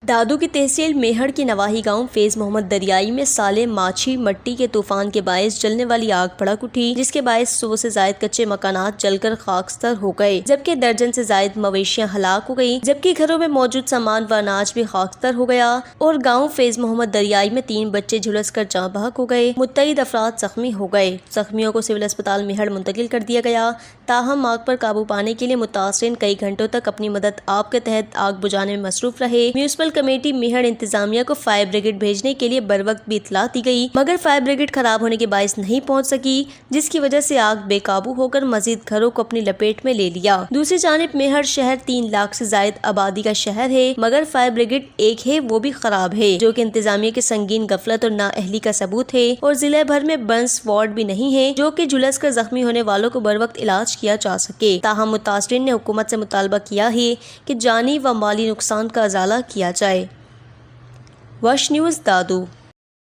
دادو کی تحصیل میہر کے نواحی گاؤں فیض محمد دریائی میں سالے ماچھی مٹی کے طوفان کے باعث جلنے والی آگ بھڑک اٹھی، جس کے باعث 100 سے زائد کچے مکانات جل کر خاکستر ہو گئے، جبکہ درجن سے زائد مویشیاں ہلاک ہو گئیں، جبکہ گھروں میں موجود سامان و اناج بھی خاکستر ہو گیا اور گاؤں فیض محمد دریائی میں 3 بچے جھلس کر جاں بحق ہو گئے۔ متعدد افراد زخمی ہو گئے، زخمیوں کو سول اسپتال میہر منتقل کر دیا گیا۔ تاہم آگ پر قابو پانے کے لیے متاثرین کئی گھنٹوں تک اپنی مدد آب کے تحت آگ بجھانے میں مصروف رہے۔ میونسپل کمیٹی میہر انتظامیہ کو فائر بریگیڈ بھیجنے کے لیے بروقت بھی اطلاع دی گئی، مگر فائر بریگیڈ خراب ہونے کے باعث نہیں پہنچ سکی، جس کی وجہ سے آگ بے قابو ہو کر مزید گھروں کو اپنی لپیٹ میں لے لیا۔ دوسری جانب میہر شہر 3 لاکھ سے زائد آبادی کا شہر ہے، مگر فائر بریگیڈ ایک ہے وہ بھی خراب ہے، جو کہ انتظامیہ کی سنگین غفلت اور نااہلی کا ثبوت ہے، اور ضلع بھر میں برنس وارڈ بھی نہیں ہے جو کہ جھلس کر زخمی ہونے والوں کو بروقت علاج کیا جا سکے۔ تاہم متاثرین نے حکومت سے مطالبہ کیا ہے کہ جانی و مالی نقصان کا ازالہ کیا جائے۔ وش نیوز دادو۔